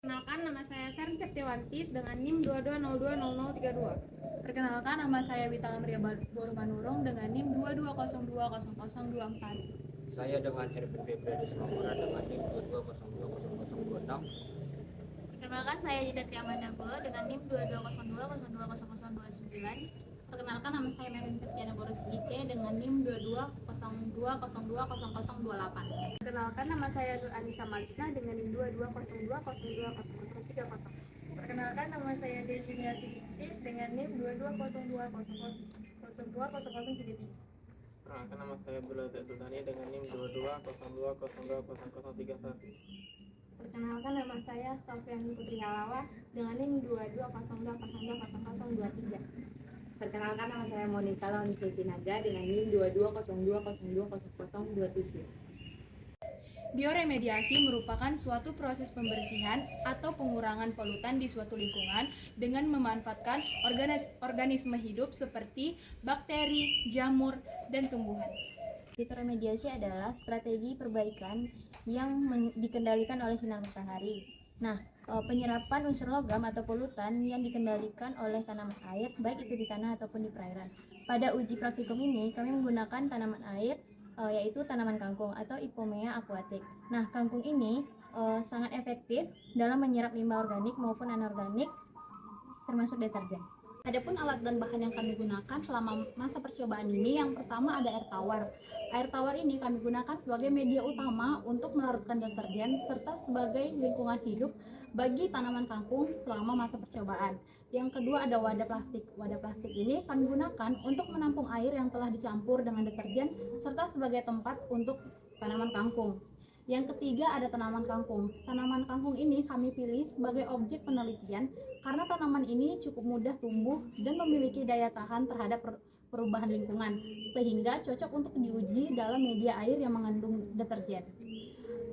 Perkenalkan, nama saya Saren Septiawantis dengan NIM 22020032. Perkenalkan, nama saya Wita Lamria Borumanurung dengan NIM 22020024. Saya dengan RPP Fredis Mamora dengan NIM 22020026. Perkenalkan, saya Jita Triamandagulo dengan NIM 2202020029. Perkenalkan, nama saya Melin Septiana Boros IK dengan NIM 2202020028. Perkenalkan, nama saya Nur Anissa Malisna dengan NIM 2202020030. Perkenalkan, nama saya Desina Sidiksi dengan NIM 220200020033. Perkenalkan, nama saya Abdullah Sultani dengan NIM 2202020031. Perkenalkan, nama saya Sofian Putri Halawa dengan NIM 2202000023. Perkenalkan, nama saya Monika Launisa Sinaga dengan NIM 2202000027. Bioremediasi merupakan suatu proses pembersihan atau pengurangan polutan di suatu lingkungan dengan memanfaatkan organisme hidup seperti bakteri, jamur, dan tumbuhan. Bioremediasi adalah strategi perbaikan yang dikendalikan oleh sinar matahari. Penyerapan unsur logam atau polutan yang dikendalikan oleh tanaman air, baik itu di tanah ataupun di perairan. Pada uji praktikum ini, kami menggunakan tanaman air, yaitu tanaman kangkung atau Ipomea aquatic. Kangkung ini sangat efektif dalam menyerap limbah organik maupun anorganik, termasuk deterjen. Adapun alat dan bahan yang kami gunakan selama masa percobaan ini, yang pertama ada air tawar. Air tawar ini kami gunakan sebagai media utama untuk melarutkan deterjen serta sebagai lingkungan hidup bagi tanaman kangkung selama masa percobaan. Yang kedua ada wadah plastik. Wadah plastik ini kami gunakan untuk menampung air yang telah dicampur dengan deterjen serta sebagai tempat untuk tanaman kangkung. Yang ketiga ada tanaman kangkung. Tanaman kangkung ini kami pilih sebagai objek penelitian karena tanaman ini cukup mudah tumbuh dan memiliki daya tahan terhadap perubahan lingkungan, sehingga cocok untuk diuji dalam media air yang mengandung deterjen.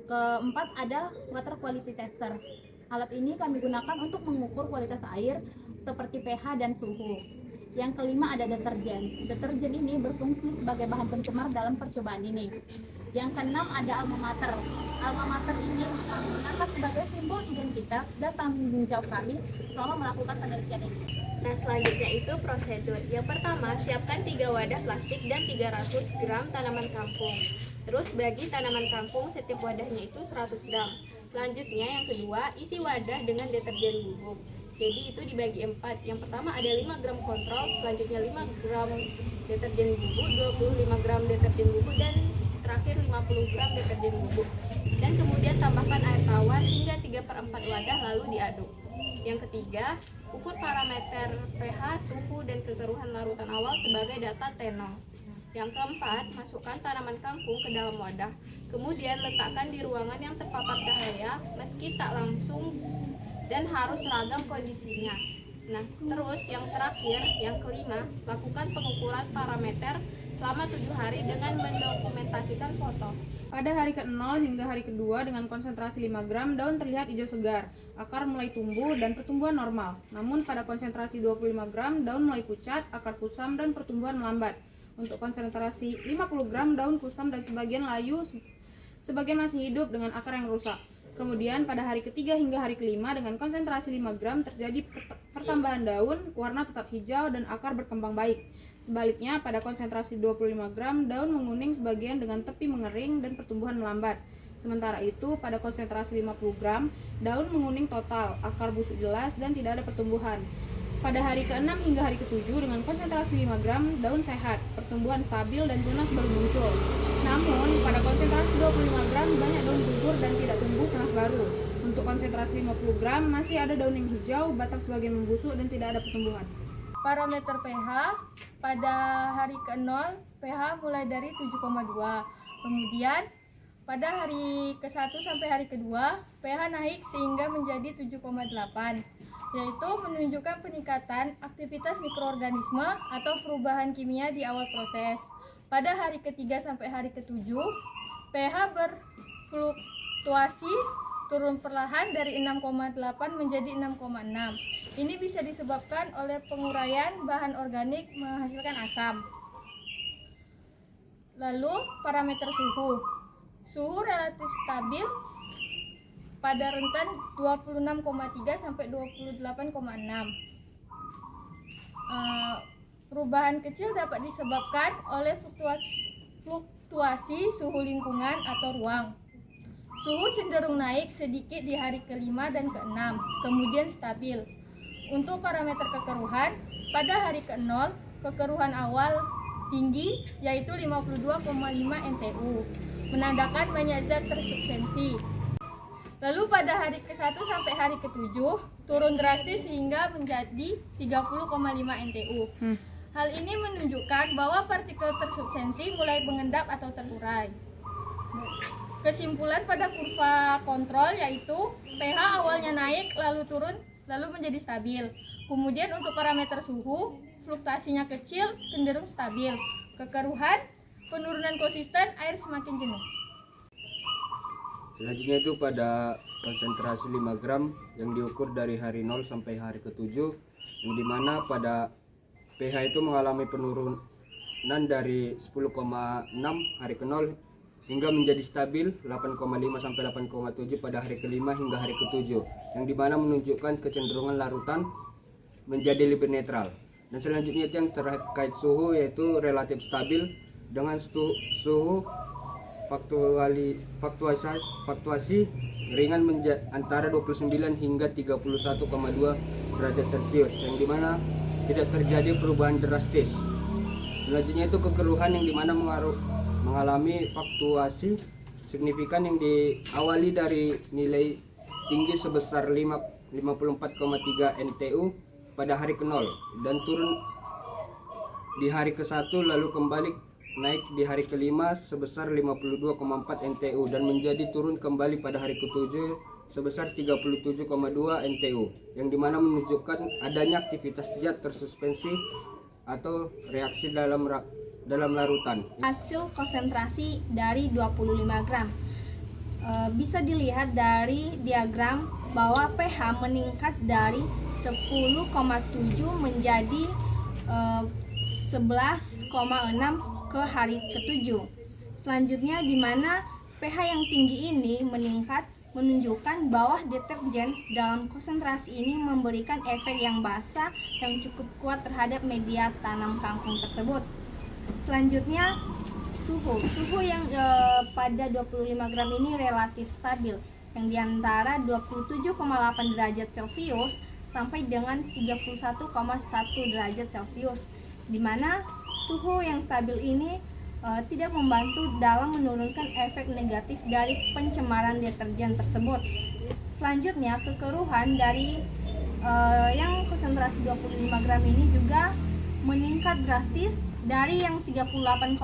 Keempat ada water quality tester. Alat ini kami gunakan untuk mengukur kualitas air seperti pH dan suhu. Yang kelima ada deterjen. Deterjen ini berfungsi sebagai bahan pencemar dalam percobaan ini. Yang keenam ada alma mater. Alma mater ini kami gunakan sebagai simbol identitas dan tanggung jawab kami selama melakukan penelitian ini. Selanjutnya itu prosedur. Yang pertama, siapkan 3 wadah plastik dan 300 gram tanaman kangkung. Terus bagi tanaman kangkung setiap wadahnya itu 100 gram. Selanjutnya yang kedua, isi wadah dengan deterjen bubuk. Jadi itu dibagi 4. Yang pertama ada 5 gram kontrol, selanjutnya 5 gram deterjen bubuk, 25 gram deterjen bubuk, dan terakhir 50 gram deterjen bubuk. Dan kemudian tambahkan air tawar hingga 3/4 wadah lalu diaduk. Yang ketiga, ukur parameter pH, suhu, dan kekeruhan larutan awal sebagai data T0. Yang keempat, masukkan tanaman kangkung ke dalam wadah. Kemudian letakkan di ruangan yang terpapar cahaya meski tak langsung dan harus seragam kondisinya. Terus yang terakhir, yang kelima, lakukan pengukuran parameter selama 7 hari dengan mendokumentasikan foto. Pada hari ke-0 hingga hari kedua dengan konsentrasi 5 gram, daun terlihat hijau segar, akar mulai tumbuh dan pertumbuhan normal. Namun pada konsentrasi 25 gram, daun mulai pucat, akar kusam dan pertumbuhan melambat. Untuk konsentrasi 50 gram, daun kusam dan sebagian layu, sebagian masih hidup dengan akar yang rusak. Kemudian pada hari ketiga hingga hari kelima dengan konsentrasi 5 gram terjadi pertambahan daun, warna tetap hijau dan akar berkembang baik. Sebaliknya pada konsentrasi 25 gram daun menguning sebagian dengan tepi mengering dan pertumbuhan melambat. Sementara itu pada konsentrasi 50 gram daun menguning total, akar busuk jelas dan tidak ada pertumbuhan. Pada hari ke-6 hingga hari ke-7 dengan konsentrasi 5 gram daun sehat, pertumbuhan stabil dan tunas baru muncul. Namun pada konsentrasi 25 gram banyak daun gugur dan tidak tumbuh tunas baru. Untuk konsentrasi 50 gram masih ada daun yang hijau, batang sebagian membusuk dan tidak ada pertumbuhan. Parameter pH pada hari ke-0 pH mulai dari 7,2. Kemudian pada hari ke-1 sampai hari ke-2 pH naik sehingga menjadi 7,8, yaitu menunjukkan peningkatan aktivitas mikroorganisme atau perubahan kimia di awal proses. Pada hari ke-3 sampai hari ke-7 pH berfluktuasi turun perlahan dari 6,8 menjadi 6,6. Ini bisa disebabkan oleh penguraian bahan organik menghasilkan asam. Lalu parameter suhu. Suhu relatif stabil pada rentan 26,3 sampai 28,6. Perubahan kecil dapat disebabkan oleh fluktuasi suhu lingkungan atau ruang. Suhu cenderung naik sedikit di hari ke-5 dan ke-6, kemudian stabil. Untuk parameter kekeruhan, pada hari ke-0, kekeruhan awal tinggi yaitu 52,5 NTU, menandakan banyak zat tersubstansi. Lalu pada hari ke-1 sampai hari ke-7 turun drastis hingga menjadi 30,5 NTU. Hal ini menunjukkan bahwa partikel tersubstansi mulai mengendap atau terurai. Kesimpulan pada kurva kontrol yaitu pH awalnya naik lalu turun lalu menjadi stabil. Kemudian untuk parameter suhu, fluktuasinya kecil cenderung stabil. Kekeruhan, penurunan konsisten, air semakin jenuh. Selanjutnya itu pada konsentrasi 5 gram yang diukur dari hari 0 sampai hari ke-7, yang dimana pada pH itu mengalami penurunan dari 10,6 hari ke-0 hingga menjadi stabil 8,5 sampai 8,7 pada hari ke-5 hingga hari ke-7, yang dimana menunjukkan kecenderungan larutan menjadi lebih netral. Dan selanjutnya itu yang terkait suhu yaitu relatif stabil dengan suhu fluktuasi ringan antara 29 hingga 31,2 derajat Celcius, yang dimana tidak terjadi perubahan drastis. Selanjutnya itu kekeruhan yang dimana mengalami fluktuasi signifikan yang diawali dari nilai tinggi sebesar 54,3 NTU pada hari ke-0 dan turun di hari ke-1 lalu kembali naik di hari ke-5 sebesar 52,4 NTU dan menjadi turun kembali pada hari ke-7 sebesar 37,2 NTU, yang dimana menunjukkan adanya aktivitas zat tersuspensi atau reaksi dalam larutan. Hasil konsentrasi dari 25 gram. Bisa dilihat dari diagram bahwa pH meningkat dari 10,7 menjadi 11,6 ke hari ke-7. Selanjutnya di mana pH yang tinggi ini meningkat menunjukkan bahwa deterjen dalam konsentrasi ini memberikan efek yang basah yang cukup kuat terhadap media tanam kangkung tersebut. Selanjutnya suhu yang pada 25 gram ini relatif stabil yang diantara 27,8 derajat Celcius sampai dengan 31,1 derajat Celcius, di mana suhu yang stabil ini tidak membantu dalam menurunkan efek negatif dari pencemaran deterjen tersebut. Selanjutnya kekeruhan dari yang konsentrasi 25 gram ini juga meningkat drastis dari yang 38,9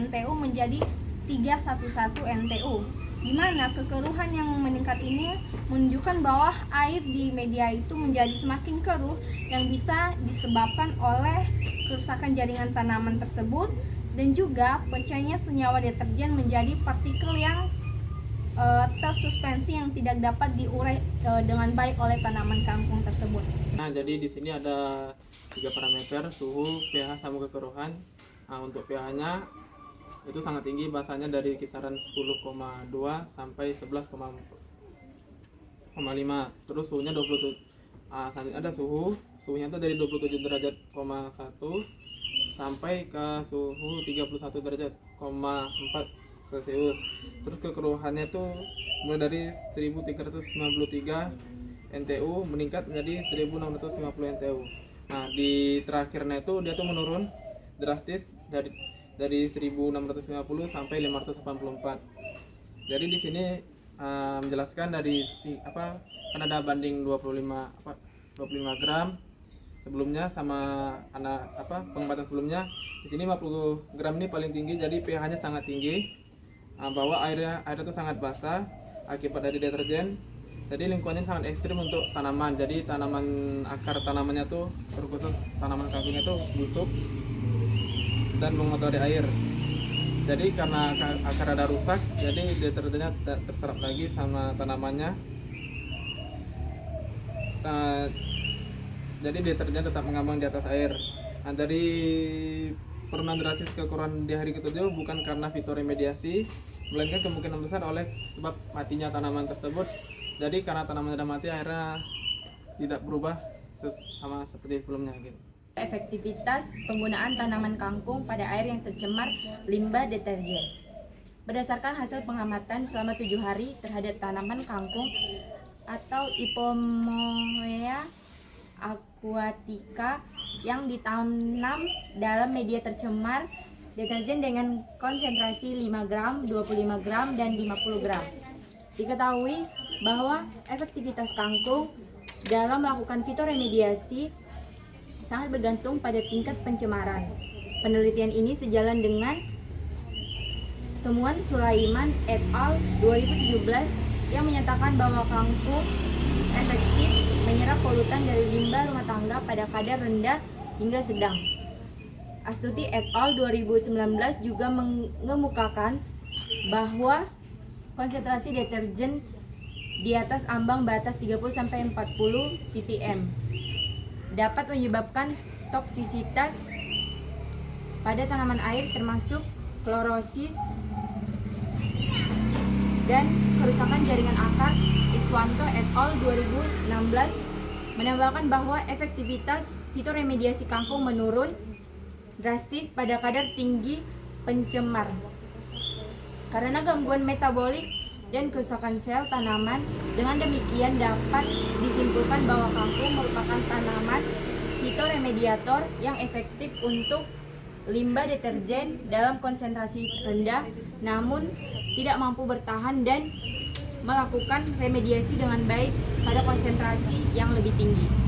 NTU menjadi 311 NTU, di mana kekeruhan yang meningkat ini menunjukkan bahwa air di media itu menjadi semakin keruh yang bisa disebabkan oleh kerusakan jaringan tanaman tersebut, dan juga pecahnya senyawa deterjen menjadi partikel yang tersuspensi yang tidak dapat diurai dengan baik oleh tanaman kangkung tersebut. Nah, jadi di sini ada 3 parameter, suhu, pH, sama kekeruhan. Nah, untuk pH-nya itu sangat tinggi, bahasanya dari kisaran 10,2 sampai 11,5. Terus suhunya 27. Selanjutnya ada suhunya itu dari 27 derajat, 1 sampai ke suhu 31 derajat, 4 Celcius. Terus kekeruhannya itu mulai dari 1393 NTU meningkat menjadi 1650 NTU. Nah, di terakhirnya itu dia tuh menurun drastis dari 1650 sampai 584. Jadi di sini menjelaskan dari kan ada banding 25 gram sebelumnya sama pengobatan sebelumnya. Di sini 50 gram ini paling tinggi, jadi pH-nya sangat tinggi, bahwa airnya itu sangat basah akibat dari deterjen. Jadi lingkungannya sangat ekstrim untuk tanaman. Jadi akar tanamannya tuh, terkhusus tanaman kangkungnya tuh busuk dan mengotori air. Jadi karena akar ada rusak, jadi deterjennya tidak terserap lagi sama tanamannya. Jadi deterjen tetap mengambang di atas air. Nah, dari penurunan drastis kekurangan di hari ke-7 bukan karena fitoremediasi, melainkan kemungkinan besar oleh sebab matinya tanaman tersebut. Jadi karena tanaman sudah mati, akhirnya tidak berubah sama seperti sebelumnya gitu. Efektivitas penggunaan tanaman kangkung pada air yang tercemar limbah deterjen. Berdasarkan hasil pengamatan selama 7 hari terhadap tanaman kangkung atau Ipomoea aquatica yang ditanam dalam media tercemar deterjen dengan konsentrasi 5 gram, 25 gram, dan 50 gram. Diketahui bahwa efektivitas kangkung dalam melakukan fitoremediasi sangat bergantung pada tingkat pencemaran. Penelitian ini sejalan dengan temuan Sulaiman et al. 2017 yang menyatakan bahwa kangkung efektif menyerap polutan dari limbah rumah tangga pada kadar rendah hingga sedang. Astuti et al. 2019 juga mengemukakan bahwa konsentrasi deterjen di atas ambang batas 30-40 ppm dapat menyebabkan toksisitas pada tanaman air termasuk klorosis dan kerusakan jaringan akar. Iswanto et al. 2016 menambahkan bahwa efektivitas fitoremediasi kangkung menurun drastis pada kadar tinggi pencemar karena gangguan metabolik dan kerusakan sel tanaman. Dengan demikian dapat disimpulkan bahwa kangkung merupakan tanaman fitoremediator yang efektif untuk limbah deterjen dalam konsentrasi rendah, namun tidak mampu bertahan dan melakukan remediasi dengan baik pada konsentrasi yang lebih tinggi.